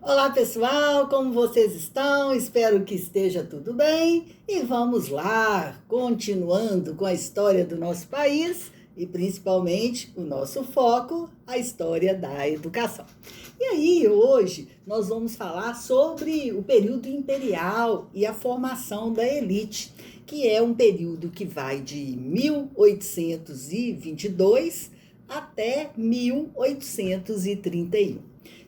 Olá pessoal, como vocês estão? Espero que esteja tudo bem e vamos lá, continuando com a história do nosso país e principalmente o nosso foco, a história da educação. E aí, hoje nós vamos falar sobre o período imperial e a formação da elite, que é um período que vai de 1822 até 1831.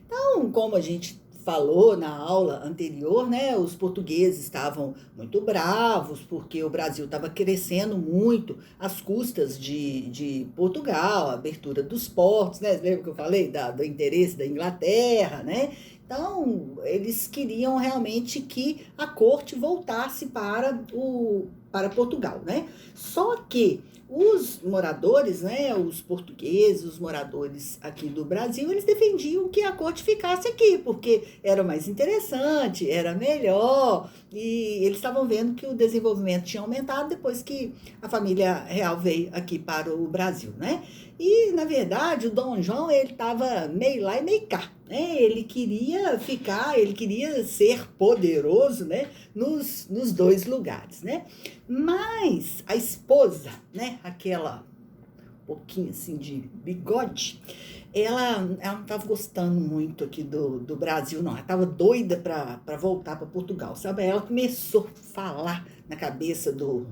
Então, como a gente falou na aula anterior, né, os portugueses estavam muito bravos porque o Brasil estava crescendo muito às custas de Portugal, a abertura dos portos, né? Lembra que eu falei do interesse da Inglaterra, né? Então, eles queriam realmente que a corte voltasse para Portugal, né? Só que os moradores, né, os portugueses, os moradores aqui do Brasil, eles defendiam que a corte ficasse aqui, porque era mais interessante, era melhor, e eles estavam vendo que o desenvolvimento tinha aumentado depois que a família real veio aqui para o Brasil, né? E, na verdade, o Dom João, ele estava meio lá e meio cá, né? Ele queria ficar, ele queria ser poderoso, né? Nos dois lugares, né? Mas a esposa, né, aquela pouquinho assim de bigode, ela não estava gostando muito aqui do Brasil, não. Ela estava doida para voltar para Portugal, sabe? Ela começou a falar na cabeça do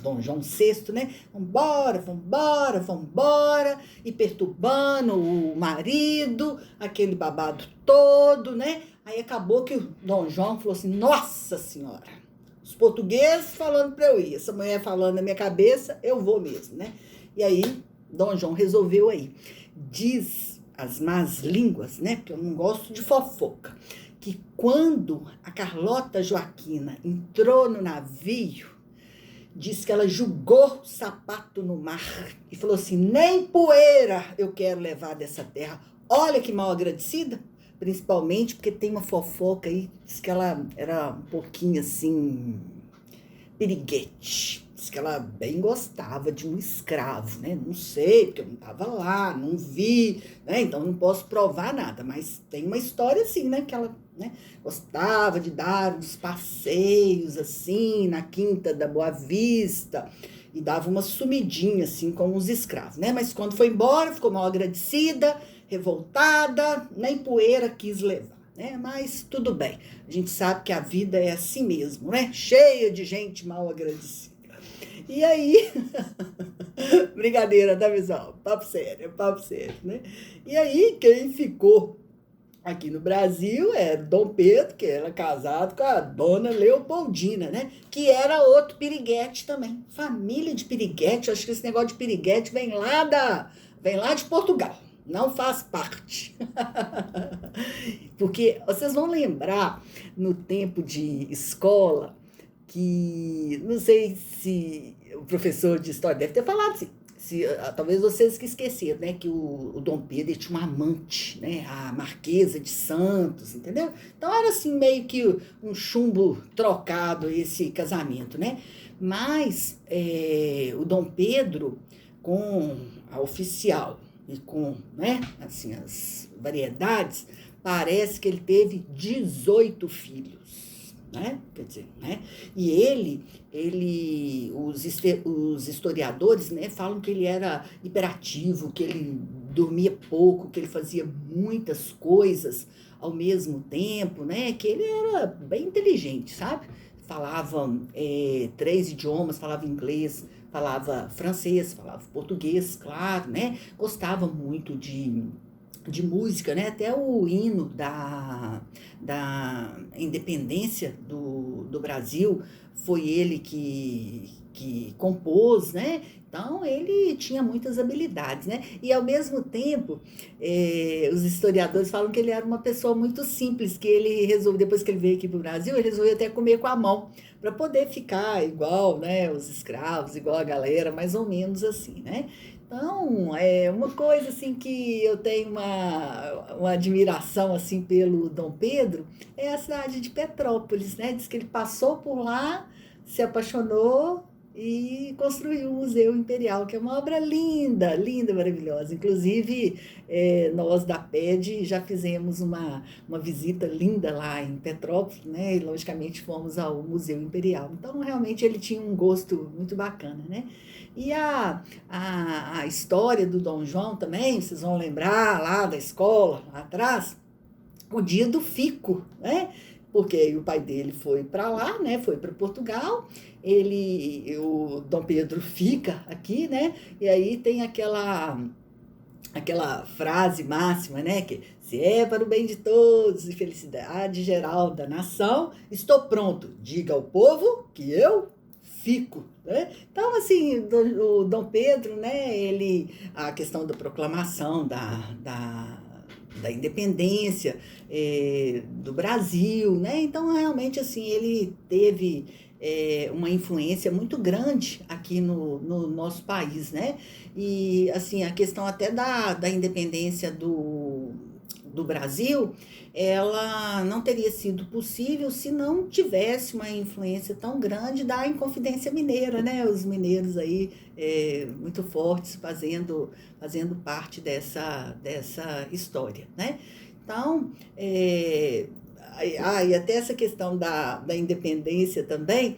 Dom João VI, né? Vambora, vambora, vambora, e perturbando o marido, aquele babado todo, né? Aí acabou que o Dom João falou assim: Nossa Senhora, os portugueses falando para eu ir, essa mulher falando na minha cabeça, eu vou mesmo, né? E aí, Dom João resolveu aí. Diz as más línguas, né? Porque eu não gosto de fofoca, que quando a Carlota Joaquina entrou no navio, diz que ela jogou o sapato no mar e falou assim: nem poeira eu quero levar dessa terra. Olha que mal agradecida, principalmente porque tem uma fofoca aí, diz que ela era um pouquinho assim, piriguete. Diz que ela bem gostava de um escravo, né? Não sei, porque eu não estava lá, não vi, né? Então não posso provar nada, mas tem uma história assim, né? Que ela, né, gostava de dar uns passeios assim na Quinta da Boa Vista e dava uma sumidinha assim com os escravos, né? Mas quando foi embora, ficou mal agradecida, revoltada, nem poeira quis levar, né? Mas tudo bem. A gente sabe que a vida é assim mesmo, né? Cheia de gente mal agradecida. E aí, brincadeira, tá, pessoal? Papo sério, né? E aí, quem ficou aqui no Brasil era Dom Pedro, que era casado com a dona Leopoldina, né? Que era outro piriguete também. Família de piriguete, acho que esse negócio de piriguete vem lá de Portugal. Não faz parte. Porque vocês vão lembrar no tempo de escola que, não sei se o professor de história deve ter falado assim, talvez vocês que esqueceram, né, que o Dom Pedro tinha uma amante, né, a Marquesa de Santos, entendeu? Então era assim meio que um chumbo trocado esse casamento, né? Mas o Dom Pedro com a oficial e com, né, assim, as variedades, parece que ele teve 18 filhos, né? Quer dizer, né? E os historiadores, né, falam que ele era hiperativo, que ele dormia pouco, que ele fazia muitas coisas ao mesmo tempo, né? Que ele era bem inteligente, sabe? Falava 3 idiomas, falava inglês, falava francês, falava português, claro, né? Gostava muito de música, né? Até o hino da independência do Brasil foi ele que compôs, né? Então, ele tinha muitas habilidades, né? E, ao mesmo tempo, os historiadores falam que ele era uma pessoa muito simples, que ele resolveu, depois que ele veio aqui para o Brasil, ele resolveu até comer com a mão, para poder ficar igual, né? Os escravos, igual a galera, mais ou menos assim, né? Então, é uma coisa assim que eu tenho uma admiração assim pelo Dom Pedro, é a cidade de Petrópolis, né? Diz que ele passou por lá, se apaixonou e construiu o Museu Imperial, que é uma obra linda, linda, maravilhosa. Inclusive, nós da PED já fizemos uma visita linda lá em Petrópolis, né? E logicamente fomos ao Museu Imperial. Então, realmente ele tinha um gosto muito bacana, né? E a história do Dom João também, vocês vão lembrar lá da escola, lá atrás, o dia do fico, né? Porque o pai dele foi para lá, né? Foi para Portugal. O Dom Pedro fica aqui, né? E aí tem aquela frase máxima, né? Que se é para o bem de todos e felicidade geral da nação, estou pronto. Diga ao povo que eu fico, né? Então, assim, o Dom Pedro, né? A questão da proclamação da independência do Brasil, né? Então, realmente, assim, ele teve uma influência muito grande aqui no nosso país, né? E, assim, a questão até da independência do Brasil, ela não teria sido possível se não tivesse uma influência tão grande da Inconfidência Mineira, né? Os mineiros aí muito fortes fazendo parte dessa história, né? Então, e até essa questão da independência também,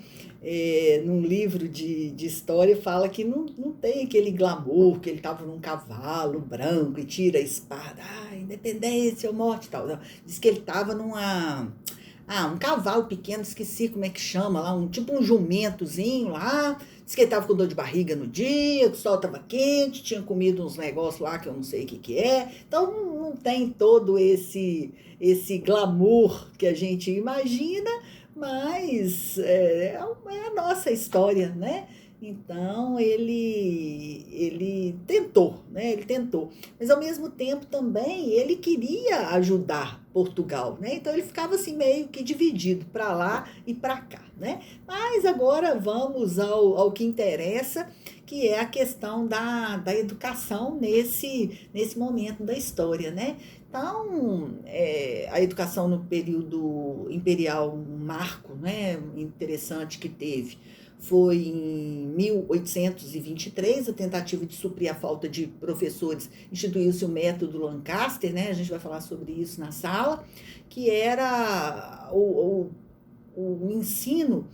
num livro de história, fala que não tem aquele glamour, que ele estava num cavalo branco e tira a espada, independência ou morte e tal. Não. Diz que ele estava um cavalo pequeno, esqueci como é que chama lá, tipo um jumentozinho lá. Diz que ele estava com dor de barriga no dia, que o sol estava quente, tinha comido uns negócios lá que eu não sei o que é. Então não tem todo esse glamour que a gente imagina, mas é a nossa história, né? Então ele tentou, né? Ele tentou, mas ao mesmo tempo também ele queria ajudar Portugal, né? Então ele ficava assim meio que dividido para lá e para cá, né? Mas agora vamos ao que interessa, que é a questão da educação nesse momento da história, né? Então, a educação no período imperial, um marco, né, interessante que teve, foi em 1823, a tentativa de suprir a falta de professores, instituiu-se o método Lancaster, né, a gente vai falar sobre isso na sala, que era o ensino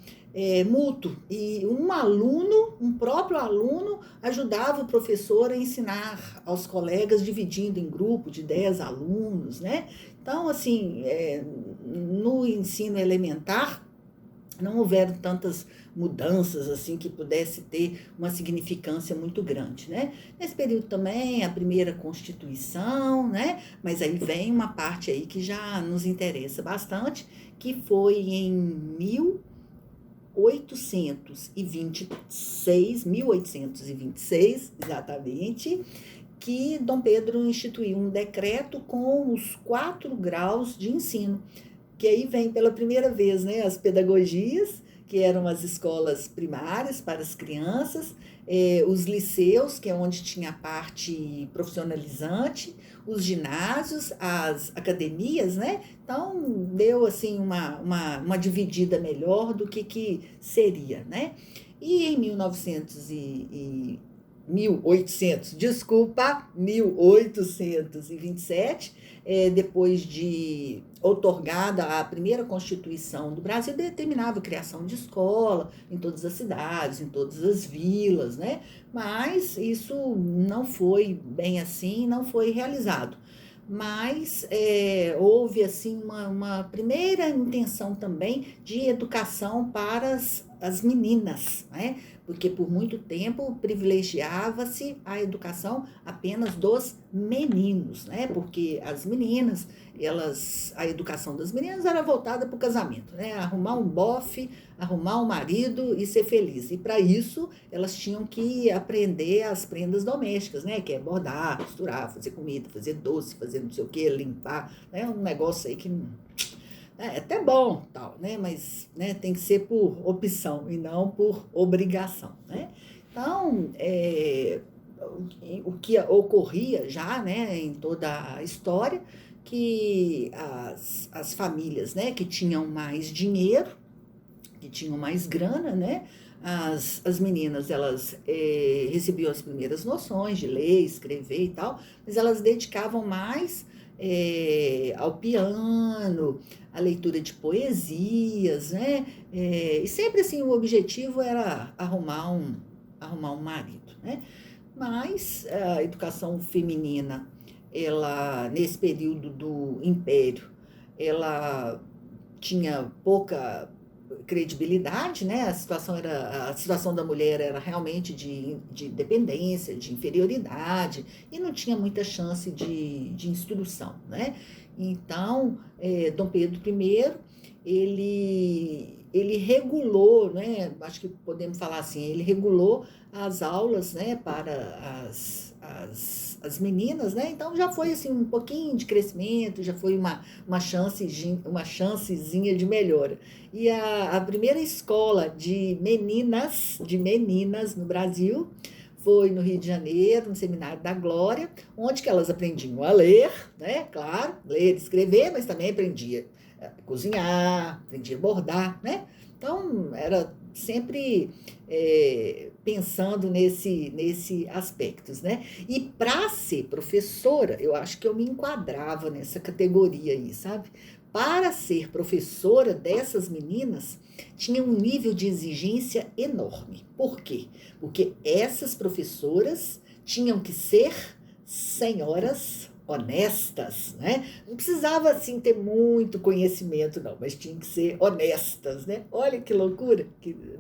mútuo, e um próprio aluno, ajudava o professor a ensinar aos colegas, dividindo em grupo de 10 alunos, né? Então, assim, no ensino elementar, não houveram tantas mudanças assim que pudesse ter uma significância muito grande, né? Nesse período também a primeira Constituição, né? Mas aí vem uma parte aí que já nos interessa bastante, que foi em 1826, exatamente, que Dom Pedro instituiu um decreto com os 4 graus de ensino, que aí vem pela primeira vez, né, as pedagogias, que eram as escolas primárias para as crianças, os liceus, que é onde tinha a parte profissionalizante, os ginásios, as academias, né? Então, deu, assim, uma dividida melhor do que seria, né? E em 1827, depois de outorgada a primeira Constituição do Brasil, determinava a criação de escola em todas as cidades, em todas as vilas, né? Mas isso não foi bem assim, não foi realizado. Mas houve assim uma primeira intenção também de educação para as meninas, né? Porque por muito tempo privilegiava-se a educação apenas dos meninos, né? Porque as meninas, a educação das meninas era voltada para o casamento, né? Arrumar um bofe, arrumar um marido e ser feliz. E para isso elas tinham que aprender as prendas domésticas, né? Que é bordar, costurar, fazer comida, fazer doce, fazer não sei o que, limpar, né? Um negócio aí que é até bom, tal, né? Mas, né, tem que ser por opção e não por obrigação, né? Então, o que ocorria já, né, em toda a história, que as famílias, né, que tinham mais dinheiro, que tinham mais grana, né, as meninas, elas recebiam as primeiras noções de ler, escrever e tal, mas elas dedicavam mais ao piano, à leitura de poesias, né? E sempre assim, o objetivo era arrumar um marido, né? Mas a educação feminina, ela, nesse período do Império, ela tinha pouca credibilidade, né? A situação da mulher era realmente de dependência, de inferioridade, e não tinha muita chance de instrução, né? Então, Dom Pedro I, ele regulou, né? Acho que podemos falar assim, ele regulou as aulas, né, para as meninas, né? Então já foi assim um pouquinho de crescimento, já foi uma chancezinha de melhora. E a primeira escola de meninas no Brasil foi no Rio de Janeiro, no Seminário da Glória, onde que elas aprendiam a ler, né? Claro, ler e escrever, mas também aprendia a cozinhar, aprendia a bordar, né? Então, era sempre pensando nesse aspectos, né? E para ser professora, eu acho que eu me enquadrava nessa categoria aí, sabe? Para ser professora dessas meninas, tinha um nível de exigência enorme. Por quê? Porque essas professoras tinham que ser senhoras honestas, né? Não precisava, assim, ter muito conhecimento, não, mas tinha que ser honestas, né? Olha que loucura,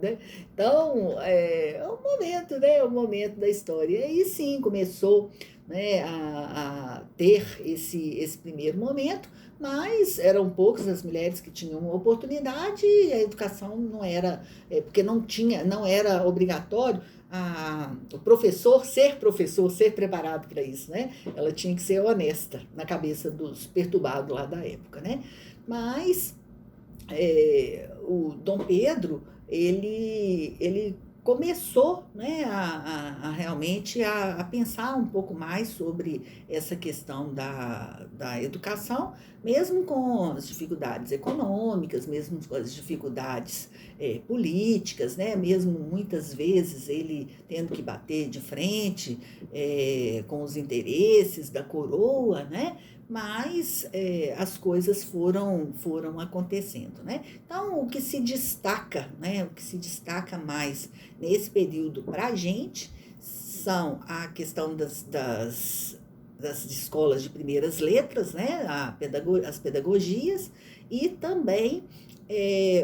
né? Então, é um momento, né? É um momento da história. E aí, sim, começou, né, a ter esse primeiro momento, mas eram poucas as mulheres que tinham oportunidade e a educação não era, porque não era obrigatório o professor, ser preparado para isso, né? Ela tinha que ser honesta na cabeça dos perturbados lá da época, né? Mas o Dom Pedro, ele começou, né, realmente a pensar um pouco mais sobre essa questão da educação, mesmo com as dificuldades econômicas, mesmo com as dificuldades políticas, né, mesmo muitas vezes ele tendo que bater de frente com os interesses da coroa, né, mas as coisas foram acontecendo, né? Então, o que se destaca, né? O que se destaca mais nesse período para a gente são a questão das escolas de primeiras letras, né? As pedagogias e também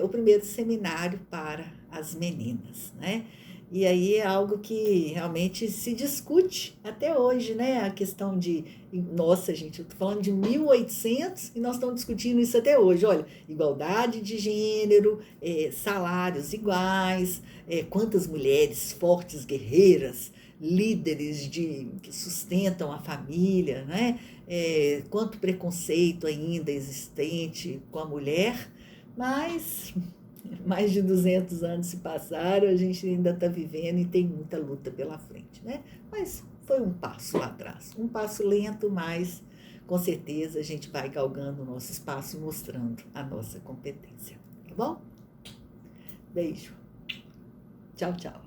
o primeiro seminário para as meninas, né? E aí é algo que realmente se discute até hoje, né? A questão de, nossa, gente, eu tô falando de 1800 e nós estamos discutindo isso até hoje. Olha, igualdade de gênero, salários iguais, quantas mulheres fortes, guerreiras, líderes que sustentam a família, né? Quanto preconceito ainda existente com a mulher, mas mais de 200 anos se passaram, a gente ainda está vivendo e tem muita luta pela frente, né? Mas foi um passo lá atrás, um passo lento, mas com certeza a gente vai galgando o nosso espaço, mostrando a nossa competência, tá bom? Beijo. Tchau, tchau.